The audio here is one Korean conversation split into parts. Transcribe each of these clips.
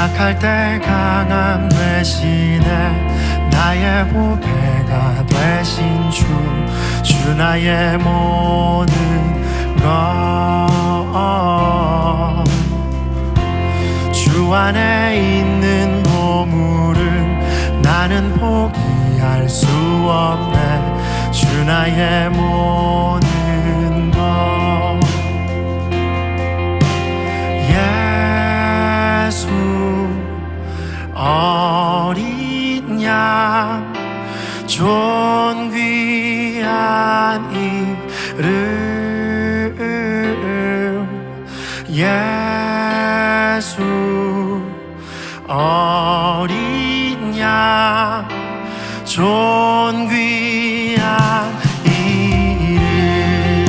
약할 때 강함 되시네 나의 보배가 되신 주 나의 모든 것 주 안에 있는 보물을 나는 포기할 수 없네 주 나의 모든 것 예수 어린 양 존귀한 이름 예수 어린 양 존귀한 이름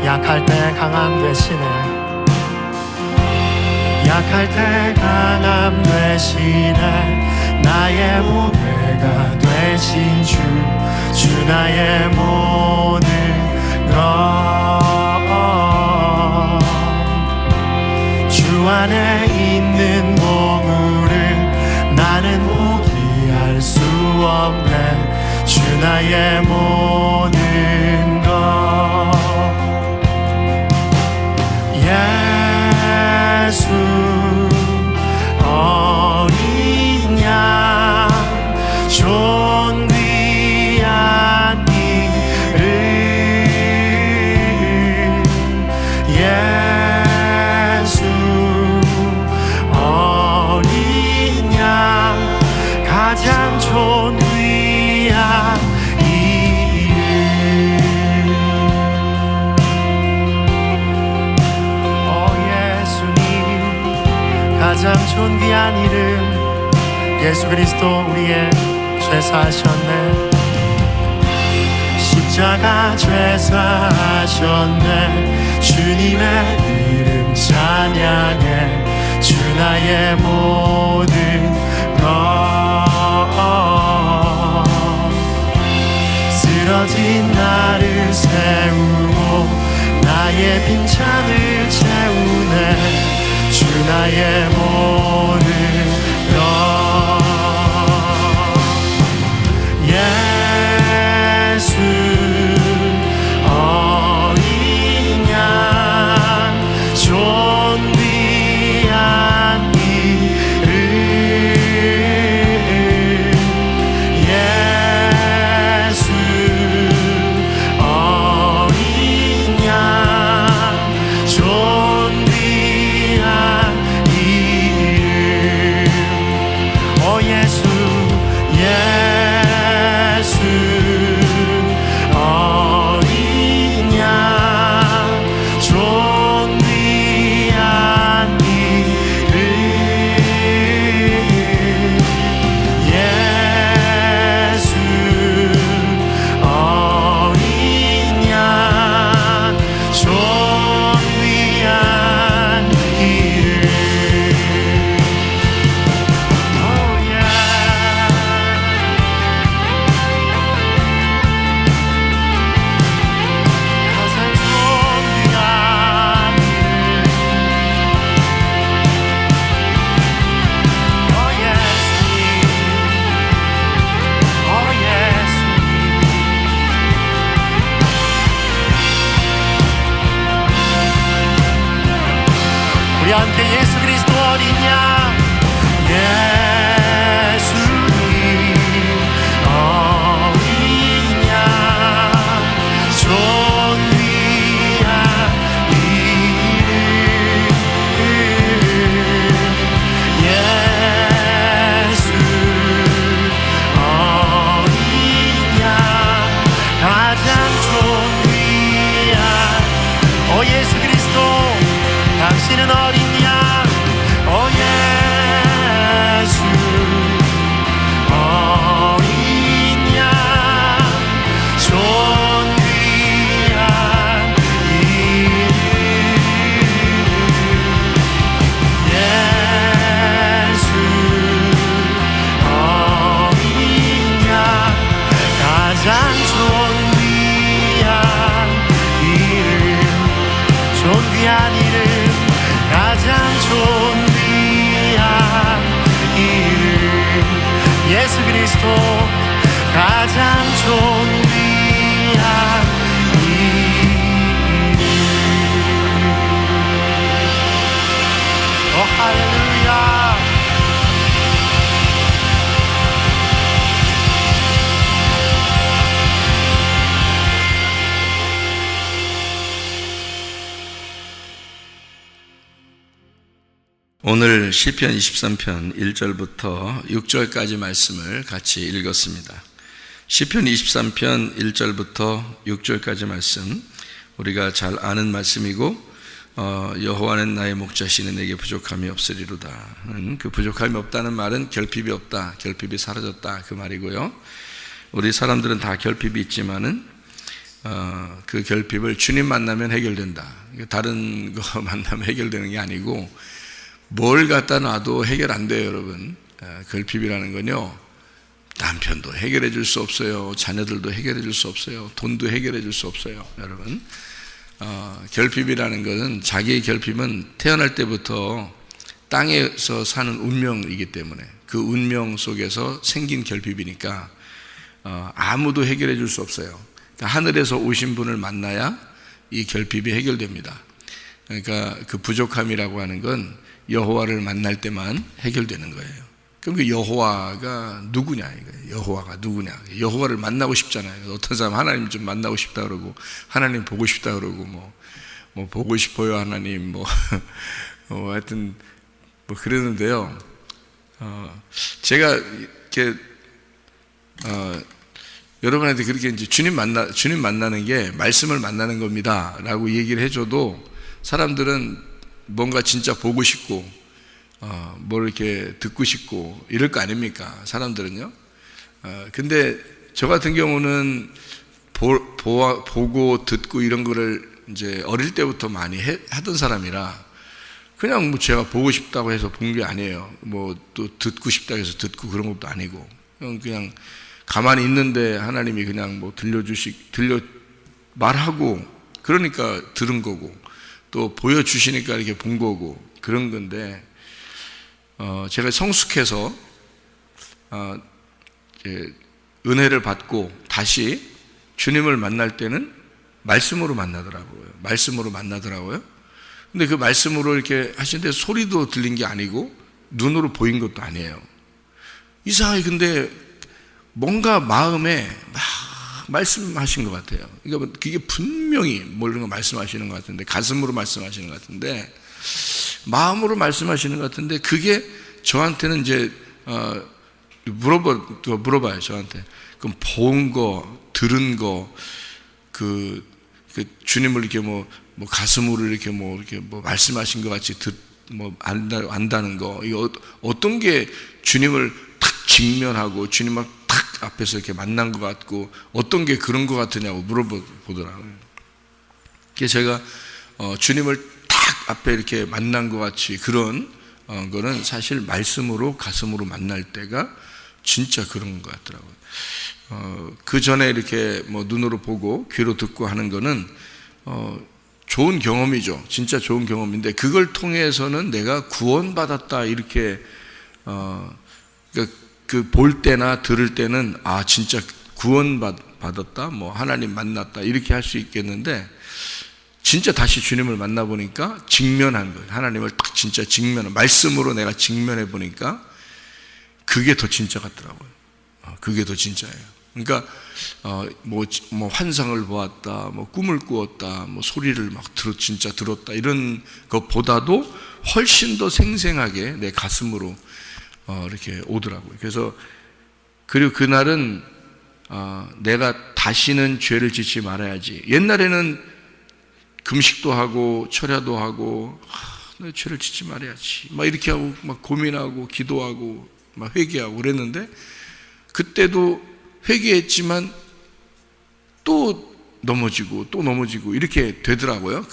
약할 때 강함 되시네 약할 때 강함 되시네 나의 보배가 되신 주 나의 모든 것 주 안에 있는 보물을 나는 포기할 수 없네 주 나의 모든 것 예수 어린 양 존귀한 이름 예수 어린 양 가장 존귀한 가장 존귀한 이름 예수 그리스도 우리의 죄 사하셨네 십자가 죄 사하셨네 주님의 이름 찬양해 주 나의 모든 것 쓰러진 나를 세우고 나의 빈잔을 채우네 주 나의 모든 것 예수 어린 양 존귀한 이름 예수 어린 양 우리 함께 예수 그리스도 어린 양 예수님 어린 양 존귀한 이름 예수 어린 양 가장 존귀한 예수 그리스도 당신은 어린 양 예수 어린 양 존귀한 이름 예수 어린 양 가장 위대한 이름, 가장 좋은 귀한 이름, 예수 그리스도 가장 좋은 귀한 이름. 할렐루야. 오늘 시편 23편 1절부터 6절까지 말씀을 같이 읽었습니다. 시편 23편 1절부터 6절까지 말씀, 우리가 잘 아는 말씀이고 여호와는 나의 목자시니 내게 부족함이 없으리로다. 그 부족함이 없다는 말은 결핍이 없다, 결핍이 사라졌다 그 말이고요. 우리 사람들은 다 결핍이 있지만은 그 결핍을 주님 만나면 해결된다. 다른 거 만나면 해결되는 게 아니고 뭘 갖다 놔도 해결 안 돼요, 여러분. 결핍이라는 건요, 남편도 해결해 줄 수 없어요. 자녀들도 해결해 줄 수 없어요. 돈도 해결해 줄 수 없어요, 여러분. 결핍이라는 것은, 자기의 결핍은 태어날 때부터 땅에서 사는 운명이기 때문에 그 운명 속에서 생긴 결핍이니까 아무도 해결해 줄 수 없어요. 그러니까 하늘에서 오신 분을 만나야 이 결핍이 해결됩니다. 그러니까 그 부족함이라고 하는 건 여호와를 만날 때만 해결되는 거예요. 그럼 그 여호와가 누구냐 이거예요. 여호와가 누구냐. 여호와를 만나고 싶잖아요. 어떤 사람 하나님 좀 만나고 싶다 그러고, 하나님 보고 싶다 그러고, 뭐 보고 싶어요 하나님, 하여튼 그러는데요. 제가 이렇게 여러분한테 그렇게 이제 주님 만나는 게 말씀을 만나는 겁니다라고 얘기를 해줘도 사람들은 뭔가 진짜 보고 싶고 뭘 이렇게 듣고 싶고 이럴 거 아닙니까? 사람들은요. 근데 저 같은 경우는 보고 듣고 이런 거를 이제 어릴 때부터 많이 하던 사람이라 그냥 제가 보고 싶다고 해서 본 게 아니에요. 또 듣고 싶다고 해서 듣고 그런 것도 아니고 그냥 가만히 있는데 하나님이 그냥 말하고 그러니까 들은 거고, 또 보여주시니까 이렇게 본 거고 그런 건데, 제가 성숙해서 은혜를 받고 다시 주님을 만날 때는 말씀으로 만나더라고요. 근데 그 말씀으로 이렇게 하시는데 소리도 들린 게 아니고 눈으로 보인 것도 아니에요. 이상하게 근데 뭔가 마음에 막 말씀하신 것 같아요. 그러니까 그게 분명히 이런 거 말씀하시는 것 같은데, 가슴으로 말씀하시는 것 같은데, 마음으로 말씀하시는 것 같은데, 그게 저한테는 이제 물어봐요, 저한테. 그럼 본 거, 들은 거, 그 주님을 이렇게 가슴으로 이렇게 말씀하신 것 같이 안다는 거, 이거 어떤 게 주님을 탁 직면하고 주님을 탁 앞에서 이렇게 만난 것 같고 어떤 게 그런 것 같으냐고 물어보더라고요. 그래서 제가 주님을 탁 앞에 이렇게 만난 것 같이 그런 거는 사실 말씀으로 가슴으로 만날 때가 진짜 그런 것 같더라고요. 그 전에 이렇게 눈으로 보고 귀로 듣고 하는 거는 좋은 경험이죠. 진짜 좋은 경험인데, 그걸 통해서는 내가 구원받았다 이렇게 그러니까 그 볼 때나 들을 때는 진짜 구원받았다, 하나님 만났다 이렇게 할 수 있겠는데, 진짜 다시 주님을 만나보니까 직면한 거예요. 하나님을 딱 진짜 말씀으로 내가 직면해 보니까 그게 더 진짜 같더라고요. 그게 더 진짜예요. 그러니까 환상을 보았다, 꿈을 꾸었다, 소리를 진짜 들었다 이런 것보다도 훨씬 더 생생하게 내 가슴으로 이렇게 오더라고요. 그리고 그날은 내가 다시는 죄를 짓지 말아야지. 옛날에는 금식도 하고 철야도 하고 내 죄를 짓지 말아야지 이렇게 하고 고민하고 기도하고 회개하고 그랬는데, 그때도 회개했지만 또 넘어지고 이렇게 되더라고요.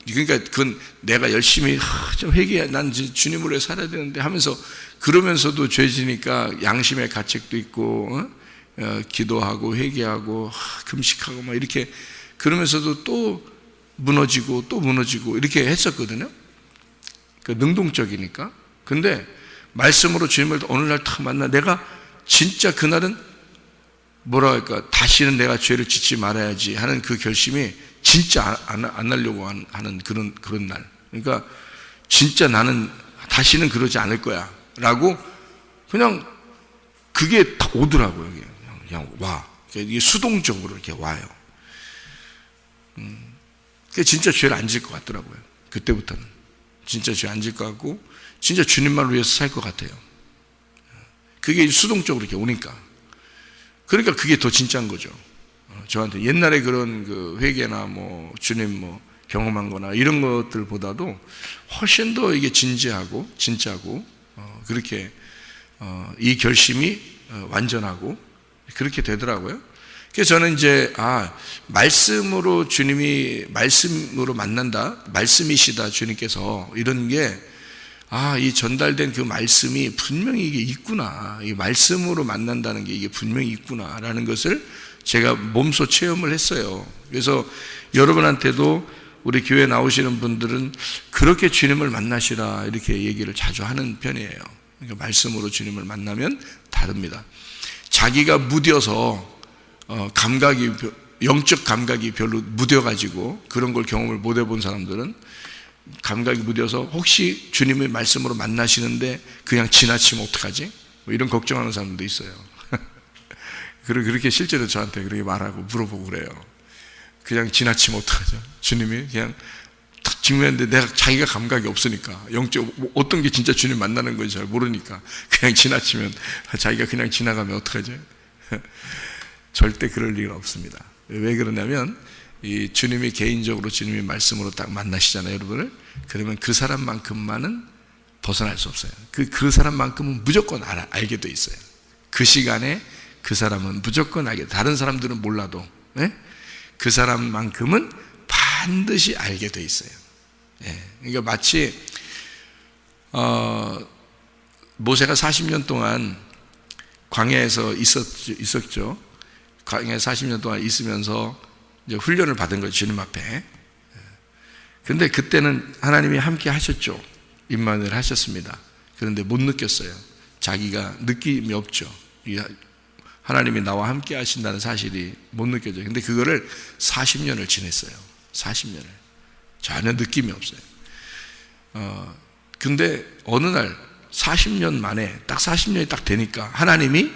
그러니까 그건 내가 열심히 좀 회개해, 난 주님으로 위해 살아야 되는데 하면서, 그러면서도 죄지니까 양심의 가책도 있고 기도하고 회개하고 금식하고 이렇게 그러면서도 또 무너지고 또 무너지고 이렇게 했었거든요. 그 능동적이니까. 근데 말씀으로 주님을 어느 날 딱 만나 내가 진짜 그날은 뭐라 할까, 다시는 내가 죄를 짓지 말아야지 하는 그 결심이 진짜 안 하려고 하는 그런 날. 그러니까 진짜 나는 다시는 그러지 않을 거야 라고 그냥 그게 다 오더라고요. 그냥 와. 이게 수동적으로 이렇게 와요. 그게 진짜 죄를 안 질 것 같더라고요. 그때부터는 진짜 죄 안 질 것 같고 진짜 주님만 위해서 살 것 같아요. 그게 수동적으로 이렇게 오니까. 그러니까 그게 더 진짜인 거죠. 저한테 옛날에 그런 그 회개나 뭐 주님 뭐 경험한 거나 이런 것들보다도 훨씬 더 이게 진지하고 진짜고 그렇게 이 결심이 완전하고 그렇게 되더라고요. 그래서 저는 이제 말씀으로 주님이 말씀으로 만난다, 말씀이시다 주님께서 이런 게 이 전달된 그 말씀이 분명히 이게 있구나, 이 말씀으로 만난다는 게 이게 분명히 있구나라는 것을 제가 몸소 체험을 했어요. 그래서 여러분한테도 우리 교회 나오시는 분들은 그렇게 주님을 만나시라 이렇게 얘기를 자주 하는 편이에요. 그러니까 말씀으로 주님을 만나면 다릅니다. 자기가 무뎌서 영적 감각이 별로 무뎌가지고 그런 걸 경험을 못 해본 사람들은 감각이 무뎌서 혹시 주님의 말씀으로 만나시는데 그냥 지나치면 어떡하지? 뭐 이런 걱정하는 사람도 있어요. 그렇게 실제로 저한테 그렇게 말하고 물어보고 그래요. 그냥 지나치면 어떡하죠? 주님이 그냥 탁 직면했는데 자기가 감각이 없으니까 영적 어떤 게 진짜 주님 만나는 건지 잘 모르니까 그냥 지나치면 자기가 그냥 지나가면 어떡하죠? 절대 그럴 일은 없습니다. 왜 그러냐면 이 주님이 개인적으로 주님의 말씀으로 딱 만나시잖아요, 여러분을. 그러면 그 사람만큼만은 벗어날 수 없어요. 그 사람만큼은 무조건 알게 돼 있어요. 그 시간에 그 사람은 무조건 알게. 다른 사람들은 몰라도 그 사람만큼은 반드시 알게 돼 있어요. 그러니까 마치 모세가 40년 동안 광야에서 있었죠. 광야에 40년 동안 있으면서 이제 훈련을 받은 거죠, 주님 앞에. 근데 그때는 하나님이 함께 하셨죠. 임마누엘 하셨습니다. 그런데 못 느꼈어요. 자기가 느낌이 없죠. 하나님이 나와 함께 하신다는 사실이 못 느껴져요. 근데 그거를 40년을 지냈어요. 40년을. 전혀 느낌이 없어요. 근데 어느 날 40년 만에 딱 40년이 딱 되니까 하나님이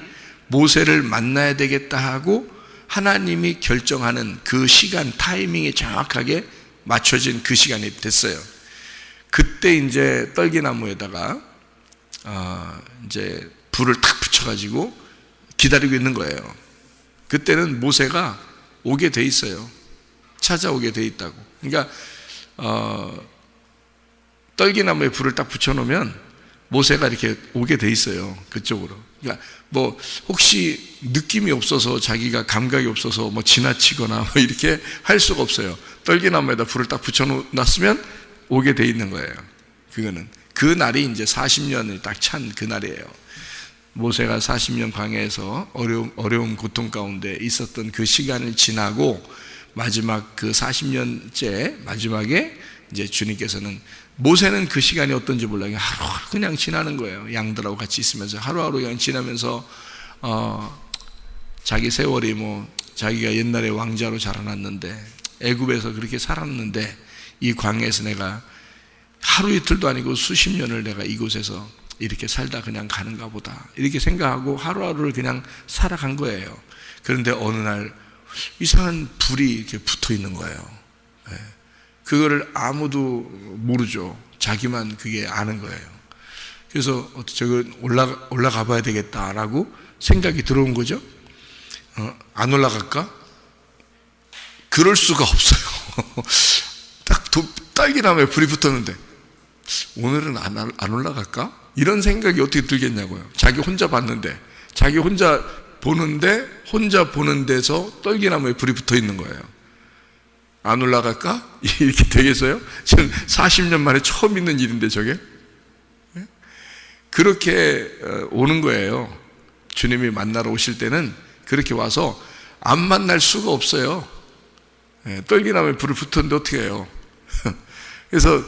모세를 만나야 되겠다 하고 하나님이 결정하는 그 시간 타이밍에 정확하게 맞춰진 그 시간이 됐어요. 그때 이제 떨기나무에다가 이제 불을 탁 붙여가지고 기다리고 있는 거예요. 그때는 모세가 오게 돼 있어요. 찾아오게 돼 있다고. 그러니까 떨기나무에 불을 딱 붙여놓으면 모세가 이렇게 오게 돼 있어요. 그쪽으로. 그러니까 뭐 혹시 느낌이 없어서 자기가 감각이 없어서 뭐 지나치거나 뭐 이렇게 할 수가 없어요. 떨기나무에다 불을 딱 붙여놨으면 오게 돼 있는 거예요. 그거는 그 날이 이제 40년을 딱 찬 그 날이에요. 모세가 40년 광야에서 어려운 고통 가운데 있었던 그 시간을 지나고 마지막 그 40년째 마지막에 이제 주님께서는 모세는 그 시간이 어떤지 몰라요. 하루하루 그냥 지나는 거예요. 양들하고 같이 있으면서 하루하루 그냥 지나면서 자기 세월이 뭐 자기가 옛날에 왕자로 자라났는데 애굽에서 그렇게 살았는데 이 광야에서 내가 하루 이틀도 아니고 수십 년을 내가 이곳에서 이렇게 살다 그냥 가는가 보다 이렇게 생각하고 하루하루를 그냥 살아간 거예요. 그런데 어느 날 이상한 불이 이렇게 붙어 있는 거예요. 그거를 아무도 모르죠. 자기만 그게 아는 거예요. 그래서 저거 올라가 봐야 되겠다라고 생각이 들어온 거죠. 안 올라갈까? 그럴 수가 없어요. 딱 딸기나무에 불이 붙었는데 오늘은 안 올라갈까? 이런 생각이 어떻게 들겠냐고요. 자기 혼자 봤는데 자기 혼자 보는 데서 떨기나무에 불이 붙어 있는 거예요. 안 올라갈까? 이렇게 되겠어요? 지금 40년 만에 처음 있는 일인데 저게? 그렇게 오는 거예요. 주님이 만나러 오실 때는 그렇게 와서 안 만날 수가 없어요. 떨기나무에 불을 붙었는데 어떻게 해요? 그래서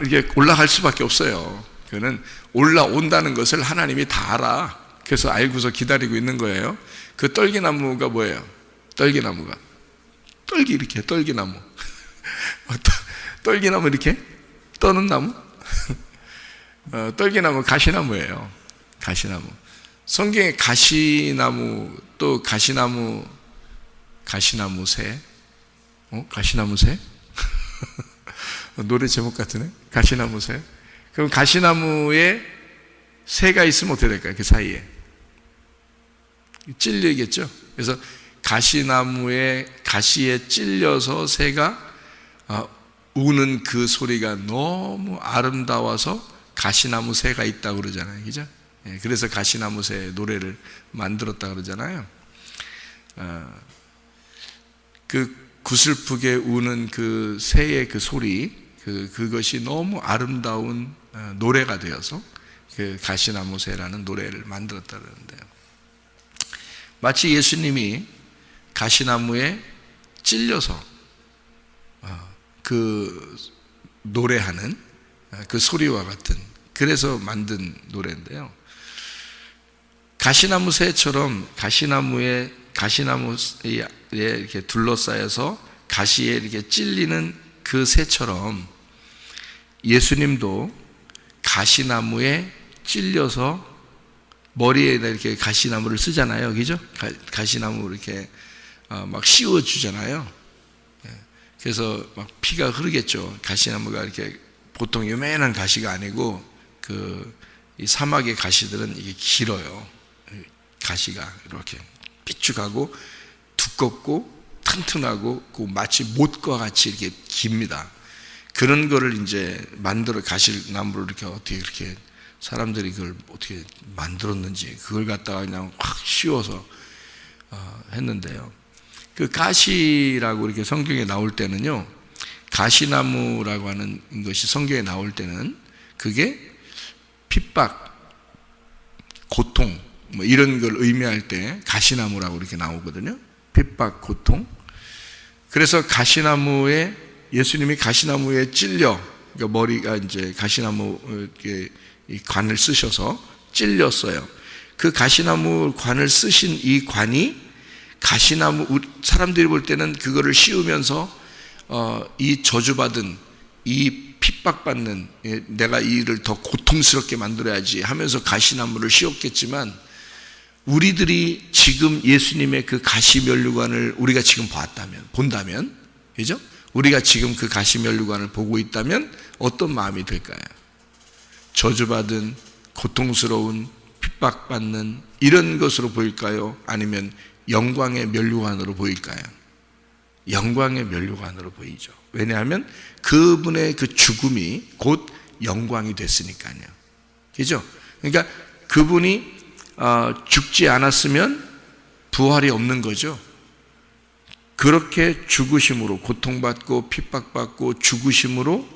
이게 올라갈 수밖에 없어요. 그거는 올라온다는 것을 하나님이 다 알아. 그래서 알고서 기다리고 있는 거예요. 그 떨기나무가 뭐예요? 떨기나무가 이렇게 떨기나무 떨기나무 이렇게 떠는 나무 떨기나무 가시나무예요. 가시나무. 성경에 가시나무 또 가시나무새 가시나무새 노래 제목 같으네. 가시나무새. 그럼 가시나무에 새가 있으면 어떻게 될까요? 그 사이에 찔리겠죠. 그래서 가시나무에 가시에 찔려서 새가 우는 그 소리가 너무 아름다워서 가시나무 새가 있다고 그러잖아요. 그죠? 그래서 가시나무 새 노래를 만들었다 그러잖아요. 그 구슬프게 우는 그 새의 그 소리, 그것이 너무 아름다운 노래가 되어서 그 가시나무 새라는 노래를 만들었다 그러는데요. 마치 예수님이 가시나무에 찔려서 그 노래하는 그 소리와 같은, 그래서 만든 노래인데요. 가시나무 새처럼 가시나무에 이렇게 둘러싸여서 가시에 이렇게 찔리는 그 새처럼 예수님도 가시나무에 찔려서 머리에다 이렇게 가시나무를 쓰잖아요. 그죠? 가시나무 이렇게 막 씌워주잖아요. 그래서 막 피가 흐르겠죠. 가시나무가 이렇게 보통 요만한 가시가 아니고 이 사막의 가시들은 이게 길어요. 가시가 이렇게 삐죽하고 두껍고 튼튼하고 마치 못과 같이 이렇게 깁니다. 그런 거를 이제 가시나무를 이렇게 어떻게 이렇게 사람들이 그걸 어떻게 만들었는지 그걸 갖다가 그냥 확 씌워서 했는데요. 그 가시라고 이렇게 성경에 나올 때는요, 가시나무라고 하는 것이 성경에 나올 때는 그게 핍박, 고통 뭐 이런 걸 의미할 때 가시나무라고 이렇게 나오거든요. 핍박, 고통. 그래서 예수님이 가시나무에 찔려, 그러니까 머리가 이제 가시나무 이 관을 쓰셔서 찔렸어요. 그 가시나무 관을 쓰신 이 관이 사람들이 볼 때는 그거를 씌우면서 이 저주받은, 이 핍박받는, 내가 이 일을 더 고통스럽게 만들어야지 하면서 가시나무를 씌웠겠지만, 우리들이 지금 예수님의 그 가시면류관을 우리가 지금 본다면, 그죠? 우리가 지금 그 가시면류관을 보고 있다면 어떤 마음이 들까요? 저주받은, 고통스러운, 핍박받는 이런 것으로 보일까요? 아니면 영광의 면류관으로 보일까요? 영광의 면류관으로 보이죠. 왜냐하면 그분의 그 죽음이 곧 영광이 됐으니까요. 그죠? 그러니까 그분이 죽지 않았으면 부활이 없는 거죠. 그렇게 죽으심으로, 고통받고 핍박받고 죽으심으로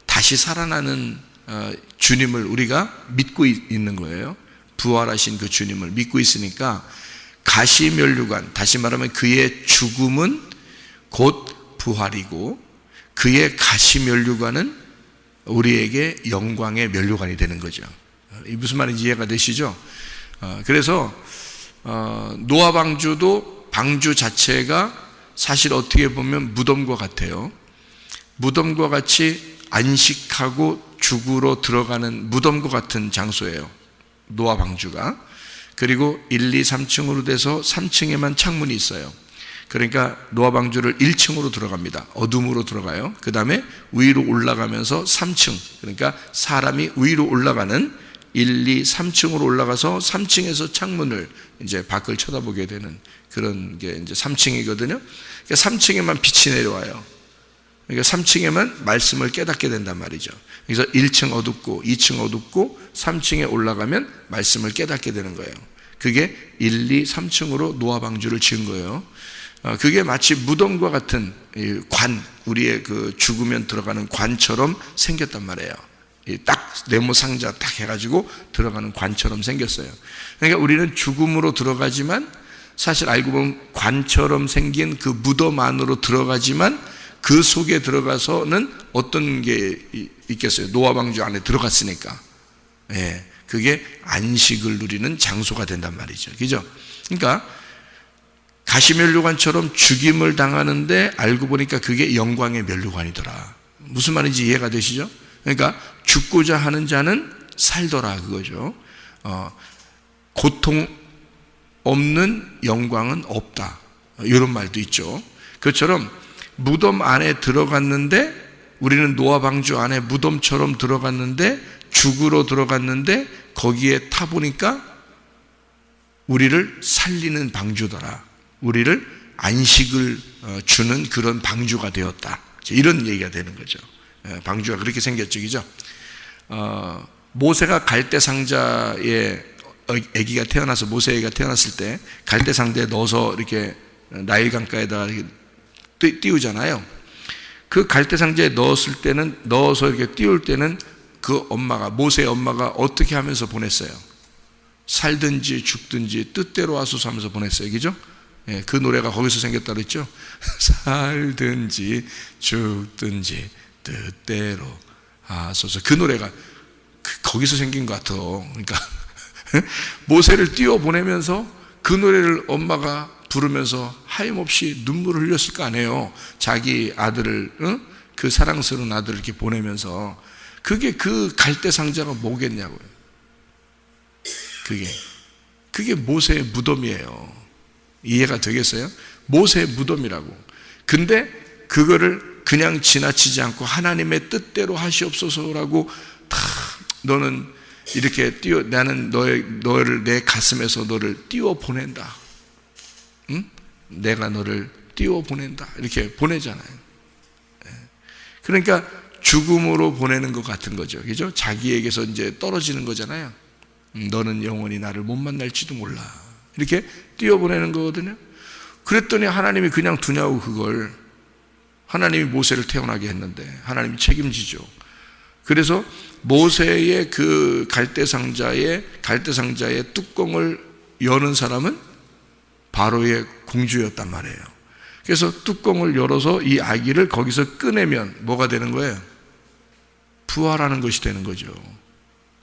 다시 살아나는 주님을 우리가 믿고 있는 거예요. 부활하신 그 주님을 믿고 있으니까 가시면류관, 다시 말하면 그의 죽음은 곧 부활이고 그의 가시면류관은 우리에게 영광의 면류관이 되는 거죠. 이 무슨 말인지 이해가 되시죠? 그래서 노아 방주도, 방주 자체가 사실 어떻게 보면 무덤과 같아요. 무덤과 같이 안식하고 죽으러 들어가는 무덤과 같은 장소예요, 노아 방주가. 그리고 1, 2, 3층으로 돼서 3층에만 창문이 있어요. 그러니까 노아 방주를 1층으로 들어갑니다. 어둠으로 들어가요. 그 다음에 위로 올라가면서 3층, 그러니까 사람이 위로 올라가는 1, 2, 3층으로 올라가서 3층에서 창문을 이제 밖을 쳐다보게 되는 그런 게 이제 3층이거든요. 그러니까 3층에만 빛이 내려와요. 그러니까 3층에만 말씀을 깨닫게 된단 말이죠. 그래서 1층 어둡고 2층 어둡고 3층에 올라가면 말씀을 깨닫게 되는 거예요. 그게 1, 2, 3층으로 노아 방주를 지은 거예요. 그게 마치 무덤과 같은 관, 우리의 그 죽으면 들어가는 관처럼 생겼단 말이에요. 딱 네모 상자 딱 해가지고 들어가는 관처럼 생겼어요. 그러니까 우리는 죽음으로 들어가지만 사실 알고 보면 관처럼 생긴 그 무덤 안으로 들어가지만 그 속에 들어가서는 어떤 게 있겠어요? 노아 방주 안에 들어갔으니까. 예, 그게 안식을 누리는 장소가 된단 말이죠. 그죠? 그러니까 가시면류관처럼 죽임을 당하는데 알고 보니까 그게 영광의 면류관이더라. 무슨 말인지 이해가 되시죠? 그러니까 죽고자 하는 자는 살더라 그거죠. 고통 없는 영광은 없다. 이런 말도 있죠. 그것처럼 무덤 안에 들어갔는데, 우리는 노아 방주 안에 무덤처럼 들어갔는데, 죽으러 들어갔는데 거기에 타보니까 우리를 살리는 방주더라. 우리를 안식을 주는 그런 방주가 되었다. 이런 얘기가 되는 거죠. 방주가 그렇게 생겼죠. 그죠? 모세가 갈대상자에 아기가 태어나서, 모세가 태어났을 때 갈대상자에 넣어서 이렇게 나일강가에다가 이렇게 띄우잖아요. 그 갈대상자에 넣어서 이렇게 띄울 때는 그 엄마가, 모세의 엄마가 어떻게 하면서 보냈어요? 살든지 죽든지 뜻대로 하소서 하면서 보냈어요. 그죠? 예, 그 노래가 거기서 생겼다고 그랬죠? 살든지 죽든지 뜻대로 하소서. 그 노래가 거기서 생긴 것 같아. 그러니까 모세를 띄워보내면서 그 노래를 엄마가 부르면서 하염없이 눈물을 흘렸을 거 아니에요. 자기 아들을, 그 사랑스러운 아들을 이렇게 보내면서. 그게 그 갈대상자가 뭐겠냐고요. 그게 모세의 무덤이에요. 이해가 되겠어요? 모세의 무덤이라고. 근데 그거를 그냥 지나치지 않고 하나님의 뜻대로 하시옵소서라고, 다 너는 이렇게 나는 너를 내 가슴에서 너를 띄워 보낸다. 응? 내가 너를 띄워 보낸다. 이렇게 보내잖아요. 그러니까 죽음으로 보내는 것 같은 거죠. 그죠? 자기에게서 이제 떨어지는 거잖아요. 너는 영원히 나를 못 만날지도 몰라. 이렇게 띄워보내는 거거든요. 그랬더니 하나님이 그냥 두냐고, 그걸. 하나님이 모세를 태어나게 했는데 하나님이 책임지죠. 그래서 모세의 그 갈대상자의 뚜껑을 여는 사람은 바로의 공주였단 말이에요. 그래서 뚜껑을 열어서 이 아기를 거기서 꺼내면 뭐가 되는 거예요? 부활하는 것이 되는 거죠.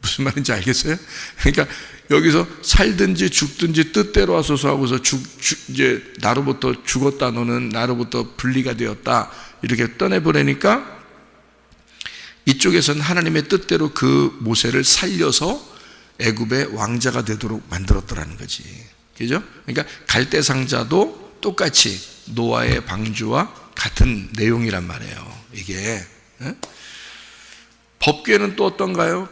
무슨 말인지 알겠어요? 그러니까 여기서 살든지 죽든지 뜻대로 하소서 하고서 이제 나로부터 죽었다, 너는 나로부터 분리가 되었다, 이렇게 떠내보내니까 이쪽에서는 하나님의 뜻대로 그 모세를 살려서 애굽의 왕자가 되도록 만들었더라는 거지. 그죠? 그러니까 갈대상자도 똑같이 노아의 방주와 같은 내용이란 말이에요. 이게. 법궤는 또 어떤가요?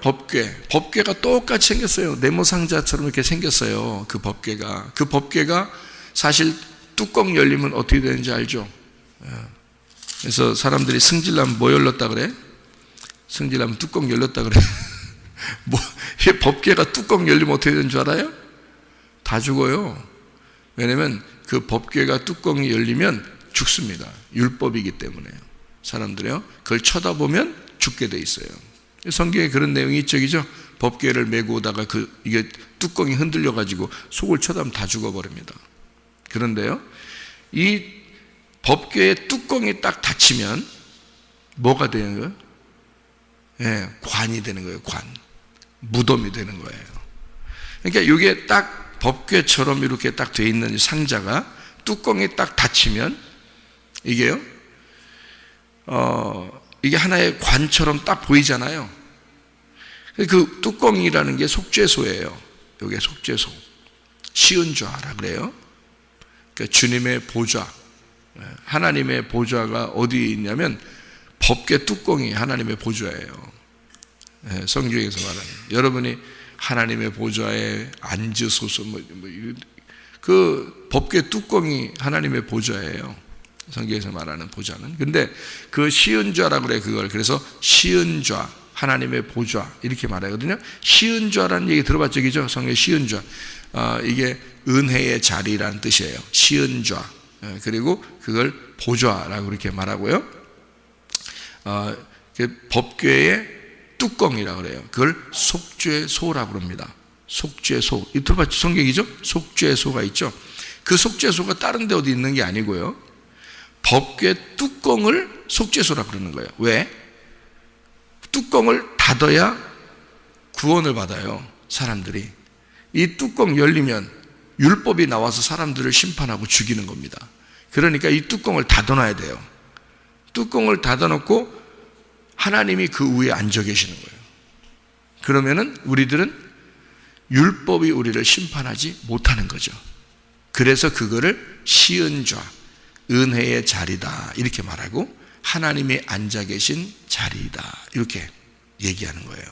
법궤가 똑같이 생겼어요. 네모상자처럼 이렇게 생겼어요. 그 법궤가 사실 뚜껑 열리면 어떻게 되는지 알죠? 그래서 사람들이 승질나면 뭐 열렸다 그래? 승질나면 뚜껑 열렸다 그래. 이 법궤가 뚜껑 열리면 어떻게 되는 줄 알아요? 다 죽어요. 왜냐면 그 법궤가 뚜껑이 열리면 죽습니다. 율법이기 때문에요. 사람들이요, 그걸 쳐다보면 죽게 돼 있어요. 성경에 그런 내용이 있죠. 그죠? 법궤를 메고 오다가 이게 뚜껑이 흔들려 가지고 속을 쳐다보면 다 죽어버립니다. 그런데요, 이 법궤의 뚜껑이 딱 닫히면 뭐가 되는 거예요? 예, 관이 되는 거예요. 관. 무덤이 되는 거예요. 그러니까 이게 딱 법궤처럼 이렇게 딱 돼 있는 상자가 뚜껑이 딱 닫히면 이게요, 이게 하나의 관처럼 딱 보이잖아요. 그 뚜껑이라는 게 속죄소예요. 이게 속죄소. 시은좌라 그래요. 그러니까 주님의 보좌, 하나님의 보좌가 어디 있냐면 법궤 뚜껑이 하나님의 보좌예요. 성경에서 말하는, 여러분이 하나님의 보좌에 앉으소서, 그 법궤 뚜껑이 하나님의 보좌예요. 성경에서 말하는 보좌는. 근데 그 시은좌라고 그래, 그걸. 그래서 시은좌, 하나님의 보좌, 이렇게 말하거든요. 시은좌라는 얘기 들어봤죠? 그죠? 성경 시은좌. 이게 은혜의 자리라는 뜻이에요. 시은좌. 그리고 그걸 보좌라고 그렇게 말하고요. 법궤의 뚜껑이라고 그래요. 그걸 속죄소라고 그럽니다. 속죄소. 이 들어봤죠? 성경이죠? 속죄소가 있죠? 그 속죄소가 다른 데 어디 있는 게 아니고요. 법궤 뚜껑을 속죄소라 그러는 거예요. 왜? 뚜껑을 닫아야 구원을 받아요, 사람들이. 이 뚜껑 열리면 율법이 나와서 사람들을 심판하고 죽이는 겁니다. 그러니까 이 뚜껑을 닫아놔야 돼요. 뚜껑을 닫아놓고 하나님이 그 위에 앉아 계시는 거예요. 그러면은 우리들은 율법이 우리를 심판하지 못하는 거죠. 그래서 그거를 시은좌, 은혜의 자리다 이렇게 말하고, 하나님이 앉아 계신 자리이다 이렇게 얘기하는 거예요.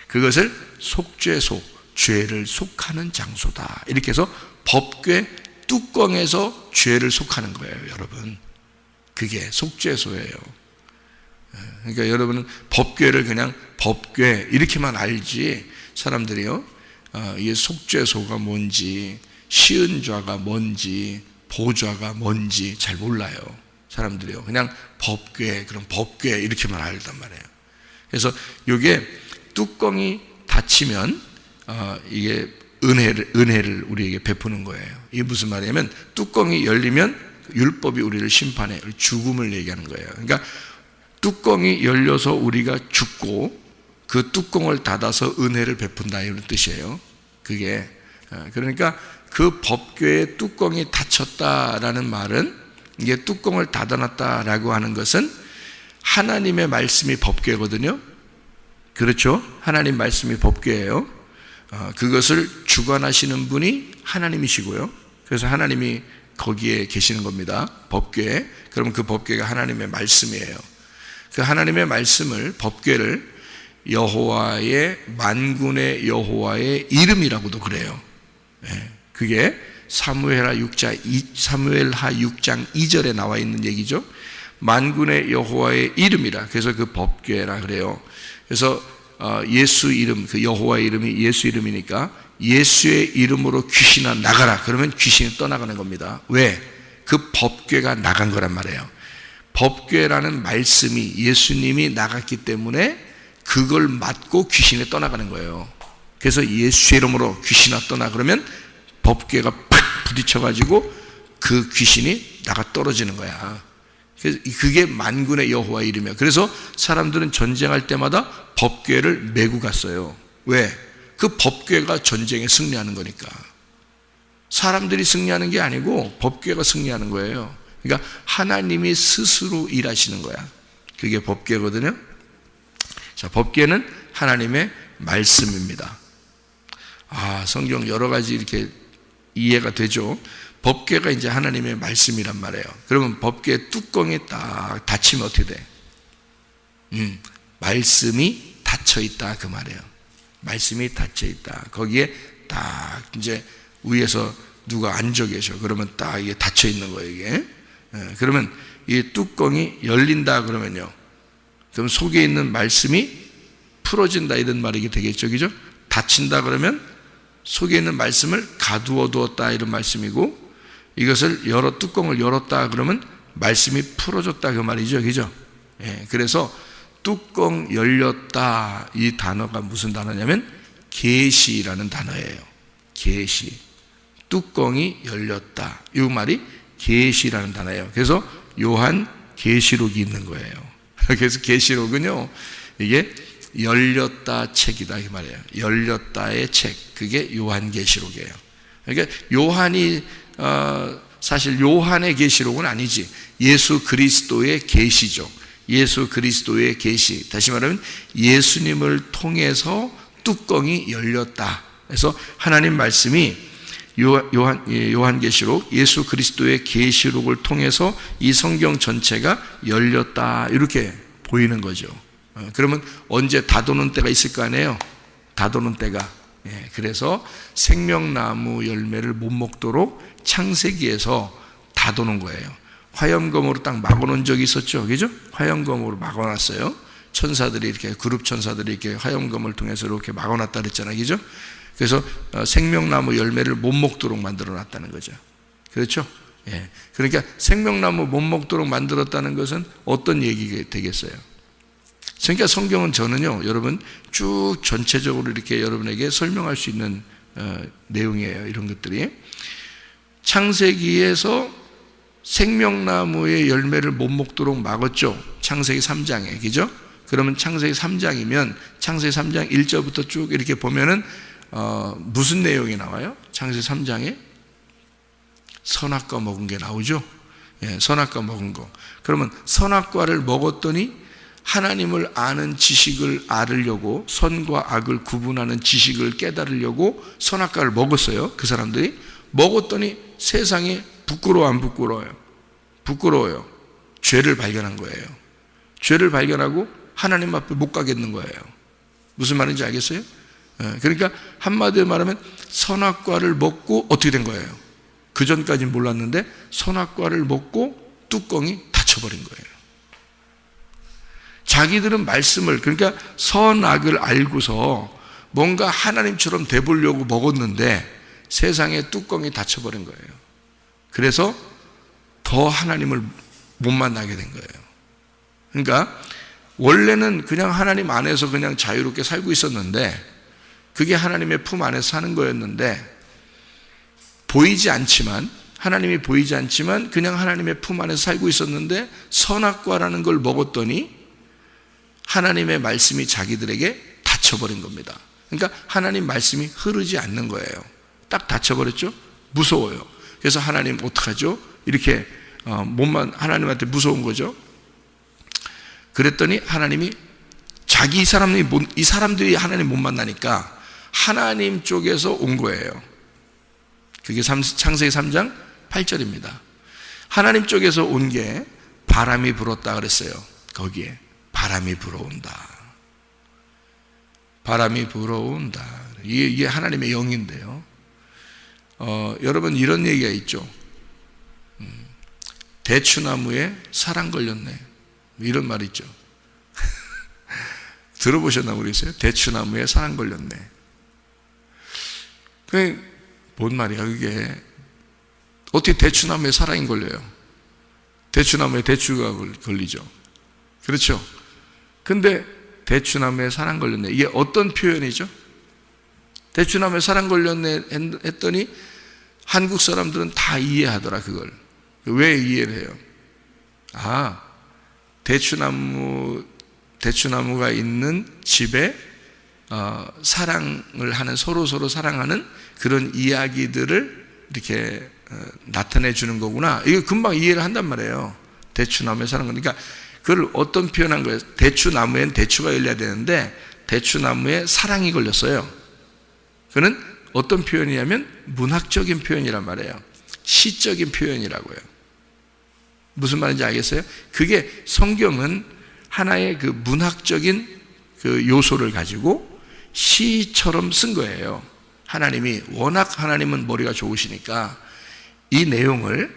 그것을 속죄소, 죄를 속하는 장소다 이렇게 해서 법궤 뚜껑에서 죄를 속하는 거예요, 여러분. 그게 속죄소예요. 그러니까 여러분은 법궤를 그냥 법궤 이렇게만 알지, 사람들이요, 이게 속죄소가 뭔지, 시은좌가 뭔지, 보좌가 뭔지 잘 몰라요, 사람들이요. 그냥 법궤, 그럼 법궤 이렇게만 알단 말이에요. 그래서 이게 뚜껑이 닫히면 이게 은혜를 우리에게 베푸는 거예요. 이게 무슨 말이냐면, 뚜껑이 열리면 율법이 우리를 심판해, 죽음을 얘기하는 거예요. 그러니까 뚜껑이 열려서 우리가 죽고 그 뚜껑을 닫아서 은혜를 베푼다 이런 뜻이에요. 그게 그러니까 그 법궤의 뚜껑이 닫혔다라는 말은, 이게 뚜껑을 닫아놨다라고 하는 것은 하나님의 말씀이 법궤거든요. 그렇죠? 하나님 말씀이 법궤예요. 그것을 주관하시는 분이 하나님이시고요. 그래서 하나님이 거기에 계시는 겁니다, 법궤에. 그러면 그 법궤가 하나님의 말씀이에요. 그 하나님의 말씀을, 법궤를 여호와의, 만군의 여호와의 이름이라고도 그래요. 그게 사무엘하 6장 2절에 나와 있는 얘기죠. 만군의 여호와의 이름이라. 그래서 그 법궤라 그래요. 그래서 예수 이름, 그 여호와의 이름이 예수 이름이니까 예수의 이름으로 귀신아 나가라 그러면 귀신이 떠나가는 겁니다. 왜? 그 법궤가 나간 거란 말이에요. 법궤라는 말씀이, 예수님이 나갔기 때문에 그걸 맞고 귀신이 떠나가는 거예요. 그래서 예수의 이름으로 귀신아 떠나 그러면 법궤가 팍 부딪혀가지고 그 귀신이 나가 떨어지는 거야. 그래서 그게 만군의 여호와의 이름이야. 그래서 사람들은 전쟁할 때마다 법궤를 메고 갔어요. 왜? 그 법궤가 전쟁에 승리하는 거니까. 사람들이 승리하는 게 아니고 법궤가 승리하는 거예요. 그러니까 하나님이 스스로 일하시는 거야. 그게 법궤거든요. 자, 법궤는 하나님의 말씀입니다. 성경 여러 가지 이렇게 이해가 되죠. 법궤가 이제 하나님의 말씀이란 말이에요. 그러면 법궤 뚜껑이 딱 닫히면 어떻게 돼? 말씀이 닫혀 있다 그 말이에요. 말씀이 닫혀 있다. 거기에 딱 이제 위에서 누가 앉아 계셔. 그러면 딱 이게 닫혀 있는 거예요, 이게. 그러면 이 뚜껑이 열린다 그러면요, 그럼 속에 있는 말씀이 풀어진다 이런 말이 되겠죠, 그죠? 닫힌다 그러면 속에 있는 말씀을 가두어 두었다 이런 말씀이고, 이것을 뚜껑을 열었다 그러면 말씀이 풀어졌다 그 말이죠, 그죠? 그래서 뚜껑 열렸다 이 단어가 무슨 단어냐면 계시라는 단어예요. 계시. 뚜껑이 열렸다 이 말이 계시라는 단어예요. 그래서 요한 계시록이 있는 거예요. 그래서 계시록은요, 이게 열렸다 책이다 이 말이에요. 열렸다의 책, 그게 요한 계시록이에요. 그러니까 요한이 사실 요한의 계시록은 아니지, 예수 그리스도의 계시죠. 예수 그리스도의 계시. 다시 말하면 예수님을 통해서 뚜껑이 열렸다. 그래서 하나님 말씀이 요한계시록, 예수 그리스도의 계시록을 통해서 이 성경 전체가 열렸다 이렇게 보이는 거죠. 그러면 언제 닫아놓은 때가 있을 거 아니에요? 닫아놓은 때가. 그래서 생명나무 열매를 못 먹도록 창세기에서 닫아놓은 거예요. 화염검으로 딱 막아놓은 적이 있었죠, 그죠? 화염검으로 막아놨어요. 천사들이 이렇게, 그룹 천사들이 이렇게 화염검을 통해서 이렇게 막아놨다 그랬잖아요, 그죠? 그래서 생명나무 열매를 못 먹도록 만들어놨다는 거죠. 그렇죠? 그러니까 생명나무 못 먹도록 만들었다는 것은 어떤 얘기가 되겠어요? 그러니까 성경은 저는요, 여러분 쭉 전체적으로 이렇게 여러분에게 설명할 수 있는 내용이에요, 이런 것들이. 창세기에서 생명나무의 열매를 못 먹도록 막았죠. 창세기 3장에, 그죠? 그러면 창세기 3장이면 창세기 3장 1절부터 쭉 이렇게 보면은 무슨 내용이 나와요? 창세기 3장에 선악과 먹은 게 나오죠. 예, 선악과 먹은 거. 그러면 선악과를 먹었더니 하나님을 아는 지식을 알으려고, 선과 악을 구분하는 지식을 깨달으려고 선악과를 먹었어요. 그 사람들이 먹었더니 세상에 부끄러워 안 부끄러워요? 부끄러워요. 죄를 발견한 거예요. 죄를 발견하고 하나님 앞에 못 가겠는 거예요. 무슨 말인지 알겠어요? 그러니까 한마디로 말하면 선악과를 먹고 어떻게 된 거예요? 그 전까지 몰랐는데 선악과를 먹고 뚜껑이 닫혀버린 거예요. 자기들은 말씀을, 그러니까 선악을 알고서 뭔가 하나님처럼 돼보려고 먹었는데 세상에 뚜껑이 닫혀버린 거예요. 그래서 더 하나님을 못 만나게 된 거예요. 그러니까 원래는 그냥 하나님 안에서 그냥 자유롭게 살고 있었는데, 그게 하나님의 품 안에서 사는 거였는데, 보이지 않지만, 하나님이 보이지 않지만 그냥 하나님의 품 안에서 살고 있었는데 선악과라는 걸 먹었더니 하나님의 말씀이 자기들에게 닫혀버린 겁니다. 그러니까 하나님 말씀이 흐르지 않는 거예요. 딱 닫혀버렸죠? 무서워요. 그래서 하나님 어떡하죠? 이렇게 하나님한테 무서운 거죠. 그랬더니 하나님이 이 사람들이 하나님 못 만나니까 하나님 쪽에서 온 거예요. 그게 창세기 3장 8절입니다. 하나님 쪽에서 온 게 바람이 불었다 그랬어요. 거기에 바람이 불어온다. 바람이 불어온다. 이게 하나님의 영인데요. 여러분 이런 얘기가 있죠. 대추나무에 사랑 걸렸네. 이런 말 있죠. 들어보셨나 모르겠어요. 대추나무에 사랑 걸렸네. 그게 뭔 말이야 그게. 어떻게 대추나무에 사랑이 걸려요? 대추나무에 대추가 걸리죠. 그렇죠. 근데 대추나무에 사랑 걸렸네. 이게 어떤 표현이죠? 대추나무에 사랑 걸렸네 했더니 한국 사람들은 다 이해하더라. 그걸 왜 이해를 해요? 대추나무가 있는 집에 사랑을 하는, 서로 사랑하는 그런 이야기들을 이렇게 나타내 주는 거구나. 이거 금방 이해를 한단 말이에요. 대추나무에 사랑. 그러니까 그걸 어떤 표현한 거예요? 대추나무엔 대추가 열려야 되는데 대추나무에 사랑이 걸렸어요. 그는 어떤 표현이냐면 문학적인 표현이란 말이에요. 시적인 표현이라고요. 무슨 말인지 알겠어요? 그게 성경은 하나의 그 문학적인 그 요소를 가지고 시처럼 쓴 거예요. 워낙 하나님은 머리가 좋으시니까 이 내용을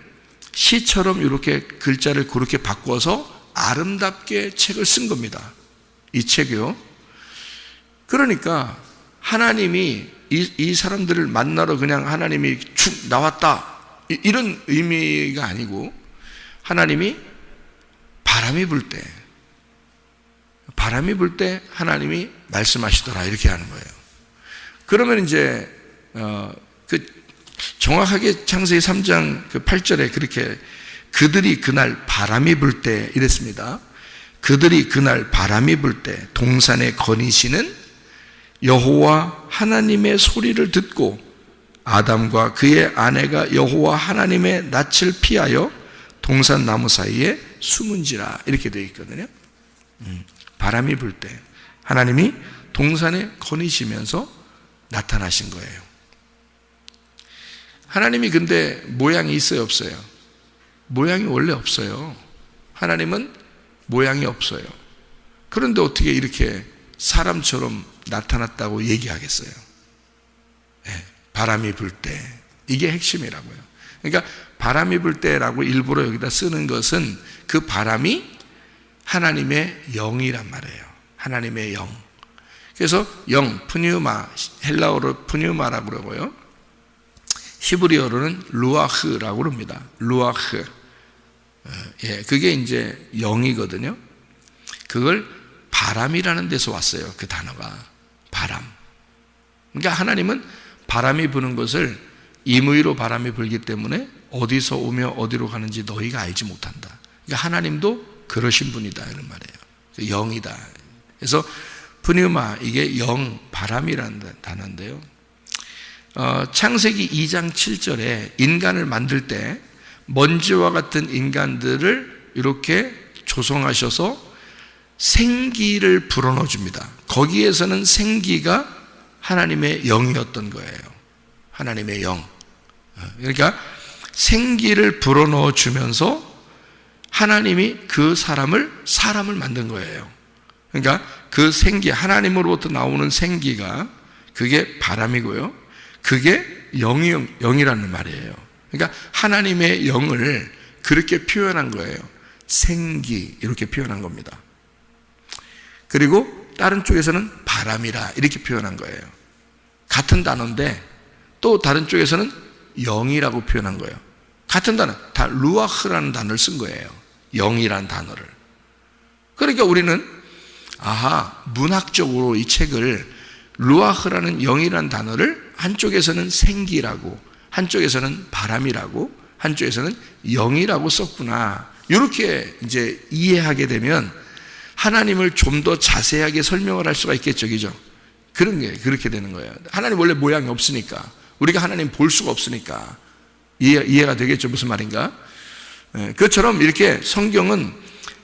시처럼 이렇게 글자를 그렇게 바꿔서 아름답게 책을 쓴 겁니다. 이 책이요. 그러니까 하나님이 이 사람들을 만나러 그냥 하나님이 축 나왔다 이런 의미가 아니고, 하나님이 바람이 불 때 하나님이 말씀하시더라 이렇게 하는 거예요. 그러면 이제 정확하게 창세기 3장 8절에 그렇게 그들이 그날 바람이 불 때 이랬습니다. 그들이 그날 바람이 불 때 동산에 거니시는 여호와 하나님의 소리를 듣고 아담과 그의 아내가 여호와 하나님의 낯을 피하여 동산 나무 사이에 숨은지라 이렇게 되어 있거든요. 바람이 불 때 하나님이 동산에 거니시면서 나타나신 거예요. 하나님이 근데 모양이 있어요, 없어요? 모양이 원래 없어요. 하나님은 모양이 없어요. 그런데 어떻게 이렇게 사람처럼 나타났다고 얘기하겠어요? 네, 바람이 불 때, 이게 핵심이라고요. 그러니까 바람이 불 때라고 일부러 여기다 쓰는 것은 그 바람이 하나님의 영이란 말이에요. 하나님의 영. 그래서 영, 푸뉴마, 헬라어로 푸뉴마라고 그러고요. 히브리어로는 루아흐라고 그럽니다. 루아흐. 예, 그게 이제 영이거든요. 그걸 바람이라는 데서 왔어요. 그 단어가 바람. 그러니까 하나님은 바람이 부는 것을 임의로 바람이 불기 때문에 어디서 오며 어디로 가는지 너희가 알지 못한다. 그러니까 하나님도 그러신 분이다 이런 말이에요. 영이다. 그래서 푸뉴마, 이게 영, 바람이라는 단어인데요. 창세기 2장 7절에 인간을 만들 때 먼지와 같은 인간들을 이렇게 조성하셔서 생기를 불어넣어 줍니다. 거기에서는 생기가 하나님의 영이었던 거예요. 하나님의 영. 그러니까 생기를 불어넣어 주면서 하나님이 그 사람을 만든 거예요. 그러니까 그 생기, 하나님으로부터 나오는 생기가 그게 바람이고요. 그게 영이라는 말이에요. 그러니까 하나님의 영을 그렇게 표현한 거예요. 생기, 이렇게 표현한 겁니다. 그리고 다른 쪽에서는 바람이라 이렇게 표현한 거예요. 같은 단어인데 또 다른 쪽에서는 영이라고 표현한 거예요. 같은 단어, 다 루아흐라는 단어를 쓴 거예요. 영이라는 단어를. 그러니까 우리는 문학적으로 이 책을 루아흐라는 영이라는 단어를 한쪽에서는 생기라고, 한쪽에서는 바람이라고, 한쪽에서는 영이라고 썼구나. 이렇게 이제 이해하게 되면 하나님을 좀 더 자세하게 설명을 할 수가 있겠죠, 그죠? 그런 게 그렇게 되는 거예요. 하나님 원래 모양이 없으니까, 우리가 하나님 볼 수가 없으니까 이해가 되겠죠, 무슨 말인가? 그것처럼 이렇게 성경은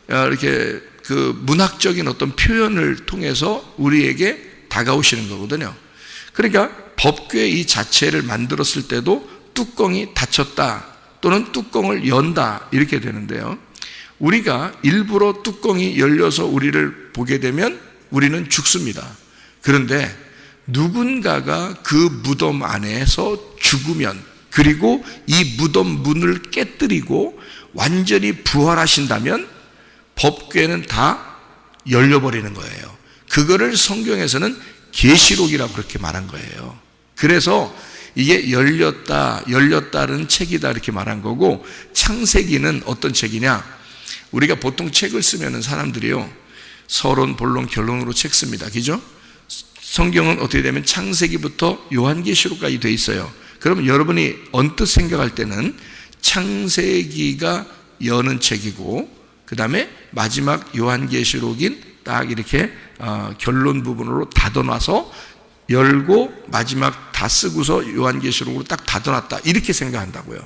이렇게 그 문학적인 어떤 표현을 통해서 우리에게 다가오시는 거거든요. 그러니까 법궤 이 자체를 만들었을 때도 뚜껑이 닫혔다 또는 뚜껑을 연다 이렇게 되는데요. 우리가 일부러 뚜껑이 열려서 우리를 보게 되면 우리는 죽습니다. 그런데 누군가가 그 무덤 안에서 죽으면, 그리고 이 무덤 문을 깨뜨리고 완전히 부활하신다면 법궤는 다 열려버리는 거예요. 그거를 성경에서는 계시록이라고 그렇게 말한 거예요. 그래서 이게 열렸다는 책이다 이렇게 말한 거고, 창세기는 어떤 책이냐? 우리가 보통 책을 쓰면 사람들이요, 서론, 본론, 결론으로 책 씁니다. 그죠? 성경은 어떻게 되면 창세기부터 요한계시록까지 돼 있어요. 그러면 여러분이 언뜻 생각할 때는 창세기가 여는 책이고, 그 다음에 마지막 요한계시록인 딱 이렇게 결론 부분으로 닫아놔서 열고 마지막 다 쓰고서 요한계시록으로 딱 닫아놨다 이렇게 생각한다고요.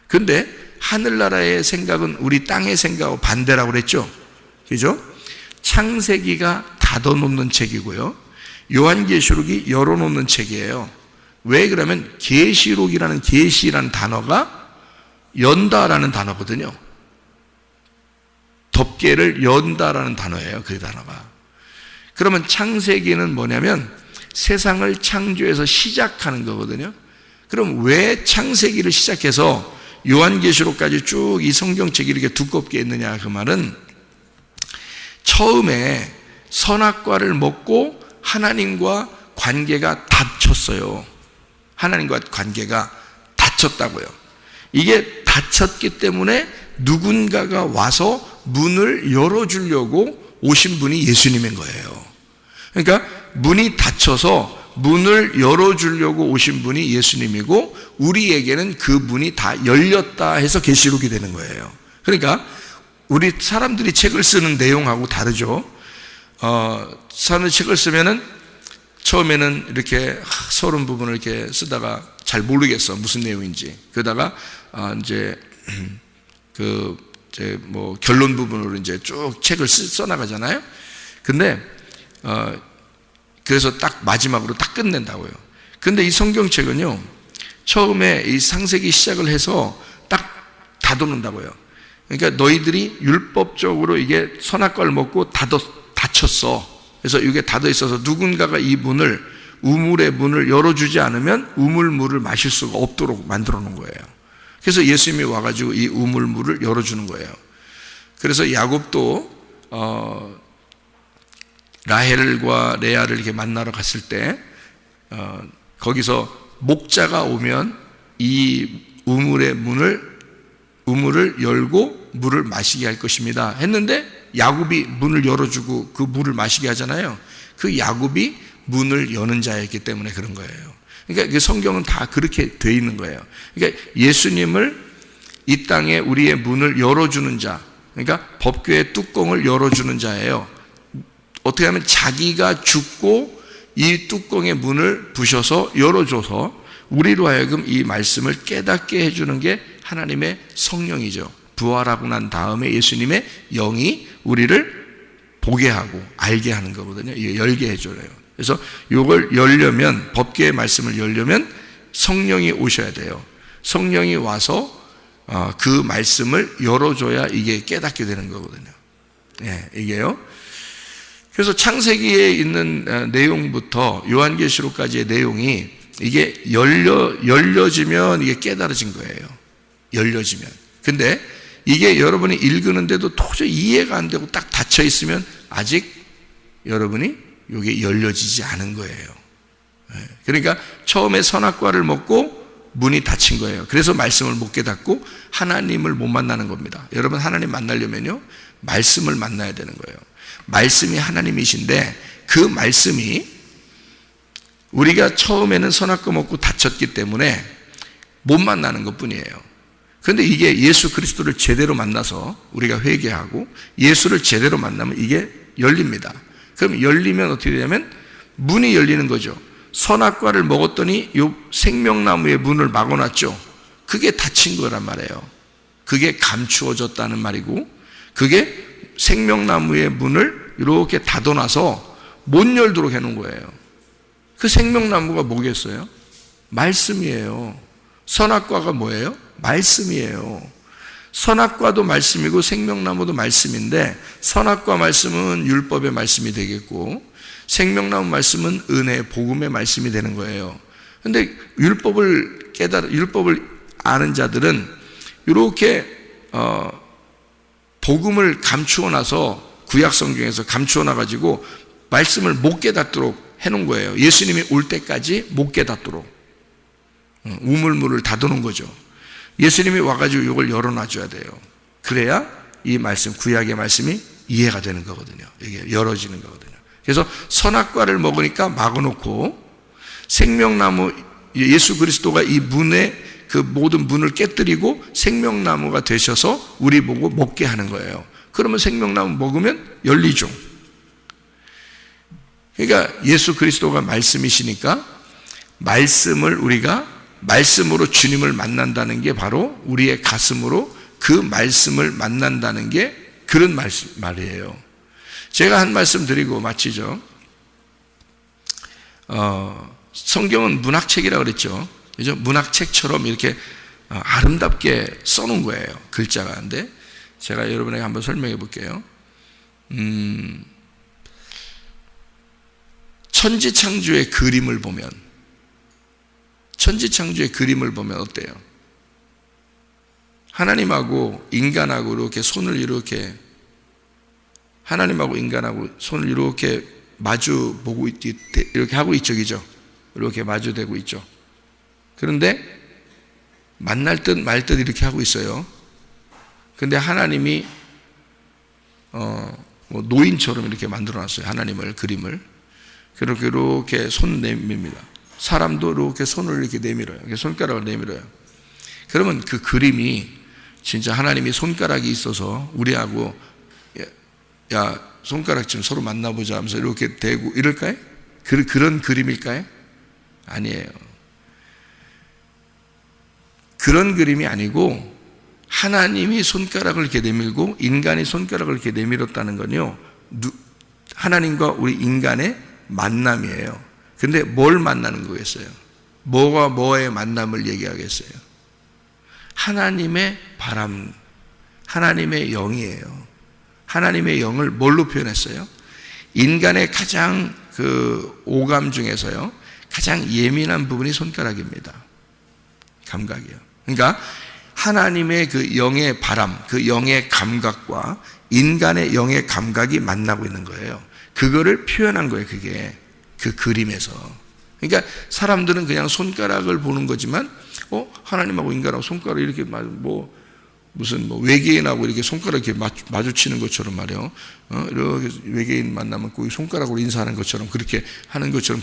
근데 하늘나라의 생각은 우리 땅의 생각하고 반대라고 그랬죠. 그죠? 창세기가 닫아놓는 책이고요, 요한계시록이 열어놓는 책이에요. 왜 그러면 계시록이라는 계시라는 단어가 연다라는 단어거든요. 덮개를 연다라는 단어예요, 그 단어가. 그러면 창세기는 뭐냐면 세상을 창조해서 시작하는 거거든요. 그럼 왜 창세기를 시작해서 요한계시록까지 쭉 이 성경책이 이렇게 두껍게 있느냐, 그 말은 처음에 선악과를 먹고 하나님과 관계가 닫혔어요. 하나님과 관계가 닫혔다고요. 이게 닫혔기 때문에 누군가가 와서 문을 열어주려고 오신 분이 예수님인 거예요. 그러니까 문이 닫혀서 문을 열어주려고 오신 분이 예수님이고, 우리에게는 그 문이 다 열렸다 해서 계시록이 되는 거예요. 그러니까 우리 사람들이 책을 쓰는 내용하고 다르죠. 사람들이 책을 쓰면은 처음에는 이렇게 서론 부분을 이렇게 쓰다가 잘 모르겠어 무슨 내용인지, 그러다가 이제 뭐 결론 부분으로 이제 쭉 책을 써나가잖아요. 근데 그래서 딱 마지막으로 딱 끝낸다고요. 근데 이 성경책은요, 처음에 이 창세기 시작을 해서 딱 닫아놓는다고요. 그러니까 너희들이 율법적으로 이게 선악과를 먹고 닫혔어. 그래서 이게 닫아 있어서 누군가가 이 문을, 우물의 문을 열어주지 않으면 우물물을 마실 수가 없도록 만들어 놓은 거예요. 그래서 예수님이 와가지고 이 우물물을 열어주는 거예요. 그래서 야곱도 라헬과 레아를 이렇게 만나러 갔을 때 거기서 목자가 오면 이 우물을 열고 물을 마시게 할 것입니다 했는데, 야곱이 문을 열어주고 그 물을 마시게 하잖아요. 그 야곱이 문을 여는 자였기 때문에 그런 거예요. 그러니까 성경은 다 그렇게 돼 있는 거예요. 그러니까 예수님을 이 땅에 우리의 문을 열어주는 자, 그러니까 법궤의 뚜껑을 열어주는 자예요. 어떻게 하면 자기가 죽고 이 뚜껑의 문을 부셔서 열어줘서 우리로 하여금 이 말씀을 깨닫게 해주는 게 하나님의 성령이죠. 부활하고 난 다음에 예수님의 영이 우리를 보게 하고 알게 하는 거거든요. 열게 해줘요. 그래서 이걸 열려면, 법궤의 말씀을 열려면 성령이 오셔야 돼요. 성령이 와서 그 말씀을 열어줘야 이게 깨닫게 되는 거거든요. 예, 이게요. 그래서 창세기에 있는 내용부터 요한계시록까지의 내용이 이게 열려지면 이게 깨달아진 거예요. 열려지면. 근데 이게 여러분이 읽는데도 도저히 이해가 안 되고 딱 닫혀 있으면 아직 여러분이 이게 열려지지 않은 거예요. 그러니까 처음에 선악과를 먹고 문이 닫힌 거예요. 그래서 말씀을 못 깨닫고 하나님을 못 만나는 겁니다. 여러분, 하나님 만나려면요, 말씀을 만나야 되는 거예요. 말씀이 하나님이신데 그 말씀이 우리가 처음에는 선악과 먹고 닫혔기 때문에 못 만나는 것 뿐이에요. 그런데 이게 예수 그리스도를 제대로 만나서 우리가 회개하고 예수를 제대로 만나면 이게 열립니다. 그럼 열리면 어떻게 되냐면 문이 열리는 거죠. 선악과를 먹었더니 요 생명나무의 문을 막아놨죠. 그게 닫힌 거란 말이에요. 그게 감추어졌다는 말이고, 그게 생명나무의 문을 이렇게 닫아놔서 못 열도록 해놓은 거예요. 그 생명나무가 뭐겠어요? 말씀이에요. 선악과가 뭐예요? 말씀이에요. 선악과도 말씀이고 생명나무도 말씀인데, 선악과 말씀은 율법의 말씀이 되겠고 생명나무 말씀은 은혜의 복음의 말씀이 되는 거예요. 그런데 율법을 아는 자들은 이렇게 복음을 감추어 놔서, 구약 성경에서 감추어 놔가지고 말씀을 못 깨닫도록 해놓은 거예요. 예수님이 올 때까지 못 깨닫도록 우물물을 닫아놓은 거죠. 예수님이 와가지고 이걸 열어놔줘야 돼요. 그래야 이 말씀, 구약의 말씀이 이해가 되는 거거든요. 이게 열어지는 거거든요. 그래서 선악과를 먹으니까 막아놓고, 생명나무 예수 그리스도가 이 문에 그 모든 문을 깨뜨리고 생명나무가 되셔서 우리 보고 먹게 하는 거예요. 그러면 생명나무 먹으면 열리죠. 그러니까 예수 그리스도가 말씀이시니까 말씀을 우리가 말씀으로 주님을 만난다는 게 바로 우리의 가슴으로 그 말씀을 만난다는 게 그런 말이에요. 제가 한 말씀 드리고 마치죠. 성경은 문학책이라고 그랬죠. 그죠? 문학책처럼 이렇게 아름답게 써놓은 거예요. 글자가. 근데 제가 여러분에게 한번 설명해 볼게요. 천지창조의 그림을 보면, 천지창조의 그림을 보면 어때요? 하나님하고 인간하고 이렇게 손을 이렇게, 하나님하고 인간하고 손을 이렇게 마주 보고 이렇게 하고 있죠, 그죠? 이렇게 마주대고 있죠. 그런데 만날 듯 말 듯 이렇게 하고 있어요. 근데 하나님이 노인처럼 이렇게 만들어놨어요. 하나님을, 그림을. 이렇게 손 내밉니다. 사람도 이렇게 손을 이렇게 내밀어요. 손가락을 내밀어요. 그러면 그 그림이 진짜 하나님이 손가락이 있어서 우리하고 야 손가락 좀 서로 만나보자 하면서 이렇게 대고 이럴까요? 그런 그림일까요? 아니에요. 그런 그림이 아니고, 하나님이 손가락을 이렇게 내밀고 인간이 손가락을 이렇게 내밀었다는 건요, 하나님과 우리 인간의 만남이에요. 근데 뭘 만나는 거겠어요? 뭐와 뭐의 만남을 얘기하겠어요? 하나님의 바람, 하나님의 영이에요. 하나님의 영을 뭘로 표현했어요? 인간의 가장 그 오감 중에서요, 가장 예민한 부분이 손가락입니다. 감각이요. 그러니까 하나님의 그 영의 바람, 그 영의 감각과 인간의 영의 감각이 만나고 있는 거예요. 그거를 표현한 거예요. 그게 그 그림에서. 그러니까 사람들은 그냥 손가락을 보는 거지만 하나님하고 인간하고 손가락 이렇게 무슨 뭐 외계인하고 이렇게 손가락 이렇게 마주치는 것처럼 말이에요. 이렇게 외계인 만나면 꼭 손가락으로 인사하는 것처럼 그렇게 하는 것처럼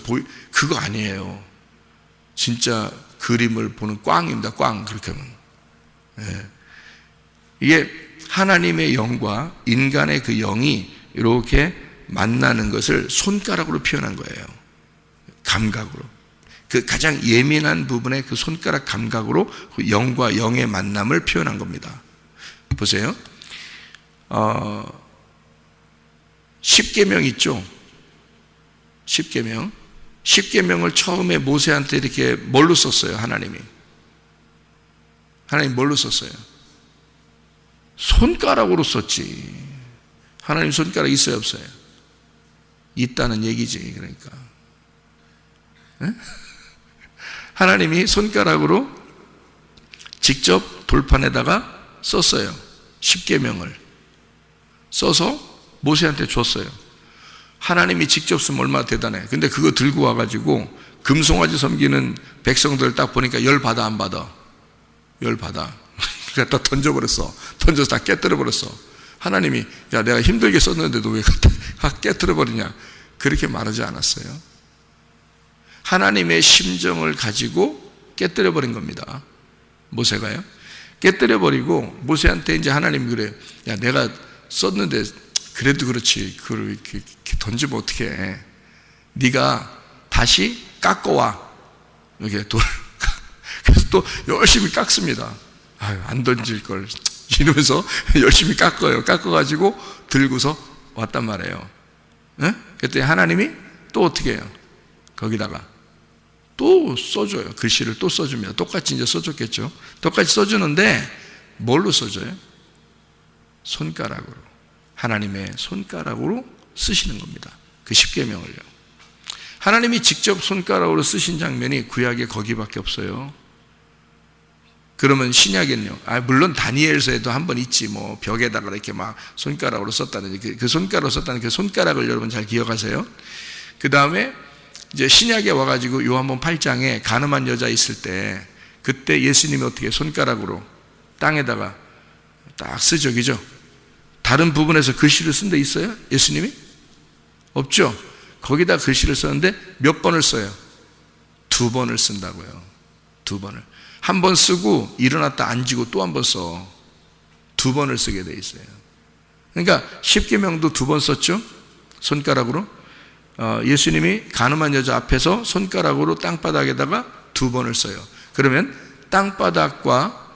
그거 아니에요. 진짜 그림을 보는 꽝입니다. 꽝. 그렇게 하면. 예. 이게 하나님의 영과 인간의 그 영이 이렇게 만나는 것을 손가락으로 표현한 거예요. 감각으로. 그 가장 예민한 부분의 그 손가락 감각으로 그 영과 영의 만남을 표현한 겁니다. 보세요. 10계명 있죠? 10계명. 10계명을 처음에 모세한테 이렇게 뭘로 썼어요? 하나님 뭘로 썼어요? 손가락으로 썼지. 하나님 손가락 있어요, 없어요? 있다는 얘기지. 그러니까 하나님이 손가락으로 직접 돌판에다가 썼어요. 10계명을 써서 모세한테 줬어요. 하나님이 직접 쓰면 얼마나 대단해. 근데 그거 들고 와가지고 금송아지 섬기는 백성들 딱 보니까 열 받아 안 받아? 열 받아. 그러니까 다 던져버렸어. 던져서 다 깨뜨려버렸어. 하나님이 야 내가 힘들게 썼는데도 왜 깨뜨려버리냐, 그렇게 말하지 않았어요. 하나님의 심정을 가지고 깨뜨려버린 겁니다. 모세가요. 깨뜨려버리고 모세한테 이제 하나님이 그래요. 야 내가 썼는데 그래도 그렇지 그걸 이렇게 던지면 어떻게 해. 네가 다시 깎아와. 이렇게 그래서 또 열심히 깎습니다. 아유, 안 던질 걸 이러면서 열심히 깎아가지고 들고서 왔단 말이에요. 네? 그랬더니 하나님이 또 어떻게 해요? 거기다가 또 써줘요. 글씨를 또 써줍니다. 똑같이 이제 써줬겠죠. 똑같이 써주는데 뭘로 써줘요? 손가락으로. 하나님의 손가락으로 쓰시는 겁니다. 그 10계명을요. 하나님이 직접 손가락으로 쓰신 장면이 구약에 거기밖에 없어요. 그러면 신약에는요? 물론 다니엘서에도 한 번 있지. 뭐 벽에다가 이렇게 막 손가락으로 썼다는 그 손가락으로 썼다는 그 손가락을 여러분 잘 기억하세요. 그 다음에 이제 신약에 와가지고 요한복음 8장에 간음한 여자 있을 때 그때 예수님이 어떻게 손가락으로 땅에다가 딱 쓰죠, 그죠? 다른 부분에서 글씨를 쓴 데 있어요? 예수님이? 없죠? 거기다 글씨를 썼는데 몇 번을 써요? 2번을 쓴다고요. 2번을. 한 번 쓰고 일어났다 앉고 또 한 번 써. 2번을 쓰게 돼 있어요. 그러니까 10계명도 2번 썼죠? 손가락으로. 예수님이 간음한 여자 앞에서 손가락으로 땅바닥에다가 2번을 써요. 그러면 땅바닥과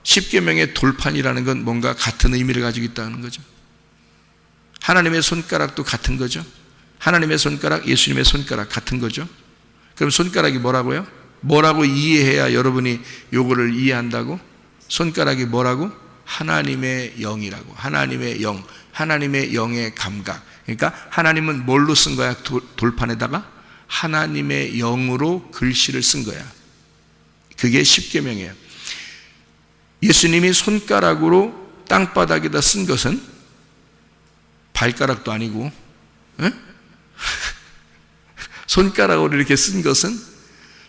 10계명의 돌판이라는 건 뭔가 같은 의미를 가지고 있다는 거죠. 하나님의 손가락도 같은 거죠. 하나님의 손가락, 예수님의 손가락 같은 거죠. 그럼 손가락이 뭐라고요? 뭐라고 이해해야 여러분이 요거를 이해한다고? 손가락이 뭐라고? 하나님의 영이라고. 하나님의 영, 하나님의 영의 감각. 그러니까 하나님은 뭘로 쓴 거야? 돌판에다가 하나님의 영으로 글씨를 쓴 거야. 그게 10계명이에요. 예수님이 손가락으로 땅바닥에다 쓴 것은 발가락도 아니고 손가락으로 이렇게 쓴 것은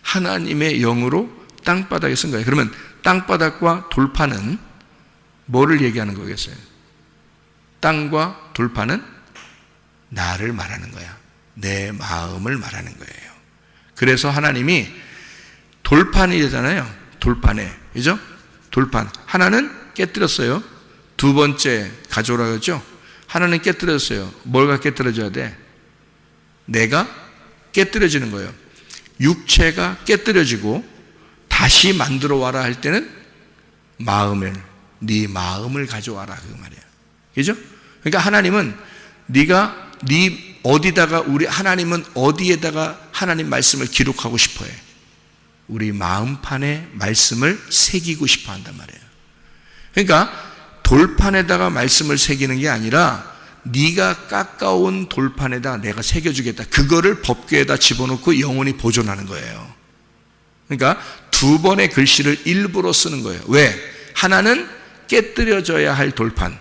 하나님의 영으로 땅바닥에 쓴 거예요. 그러면 땅바닥과 돌판은 뭐를 얘기하는 거겠어요? 땅과 돌판은 나를 말하는 거야. 내 마음을 말하는 거예요. 그래서 하나님이 돌판이잖아요. 돌판에, 그죠? 돌판. 하나는 깨뜨렸어요. 2번째 가져오라 그랬죠? 하나는 깨뜨렸어요. 뭐가 깨뜨려져야 돼? 내가 깨뜨려지는 거예요. 육체가 깨뜨려지고 다시 만들어 와라 할 때는 네 마음을 가져와라 그 말이야. 그죠? 그러니까 하나님은 하나님은 어디에다가 하나님 말씀을 기록하고 싶어 해? 우리 마음판에 말씀을 새기고 싶어 한단 말이에요. 그러니까 돌판에다가 말씀을 새기는 게 아니라 네가 깎아온 돌판에다 내가 새겨주겠다. 그거를 법궤에다 집어넣고 영원히 보존하는 거예요. 그러니까 2번의 글씨를 일부러 쓰는 거예요. 왜? 하나는 깨뜨려져야 할 돌판,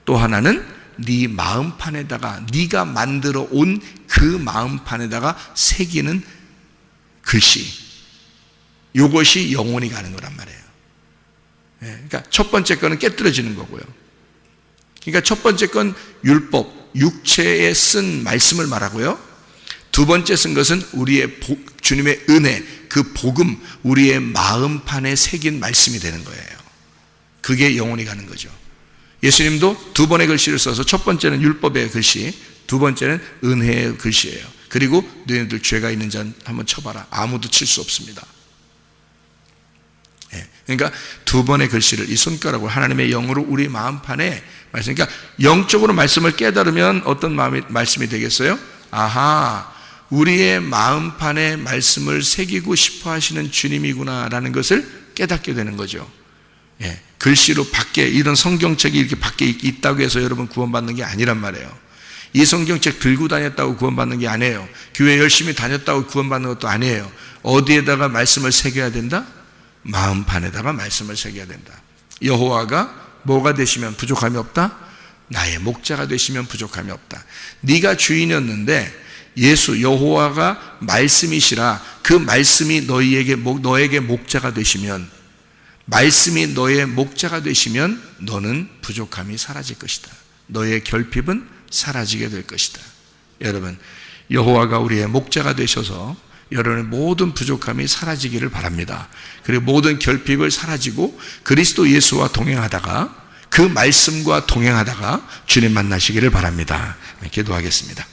또 하나는 네 마음판에다가 네가 만들어 온 그 마음판에다가 새기는 글씨. 이것이 영원히 가는 거란 말이에요. 그러니까 첫 번째 거는 깨뜨려지는 거고요. 그러니까 첫 번째 건 율법, 육체에 쓴 말씀을 말하고요. 두 번째 쓴 것은 우리의 주님의 은혜, 그 복음, 우리의 마음판에 새긴 말씀이 되는 거예요. 그게 영혼이 가는 거죠. 예수님도 두 번의 글씨를 써서 첫 번째는 율법의 글씨, 두 번째는 은혜의 글씨예요. 그리고 너희들 죄가 있는 자 한번 쳐봐라. 아무도 칠 수 없습니다. 그러니까 두 번의 글씨를 이 손가락으로 하나님의 영으로 우리 마음판에 말씀, 그러니까 영적으로 말씀을 깨달으면 어떤 말씀이 되겠어요? 아하, 우리의 마음판에 말씀을 새기고 싶어 하시는 주님이구나라는 것을 깨닫게 되는 거죠. 글씨로 밖에 이런 성경책이 이렇게 밖에 있다고 해서 여러분 구원받는 게 아니란 말이에요. 이 성경책 들고 다녔다고 구원받는 게 아니에요. 교회 열심히 다녔다고 구원받는 것도 아니에요. 어디에다가 말씀을 새겨야 된다? 마음판에다가 말씀을 새겨야 된다. 여호와가 뭐가 되시면 부족함이 없다? 나의 목자가 되시면 부족함이 없다. 네가 주인이었는데 예수 여호와가 말씀이시라. 그 말씀이 너에게 목자가 되시면, 말씀이 너의 목자가 되시면 너는 부족함이 사라질 것이다. 너의 결핍은 사라지게 될 것이다. 여러분, 여호와가 우리의 목자가 되셔서 여러분의 모든 부족함이 사라지기를 바랍니다. 그리고 모든 결핍을 사라지고 그리스도 예수와 동행하다가, 그 말씀과 동행하다가 주님 만나시기를 바랍니다. 기도하겠습니다.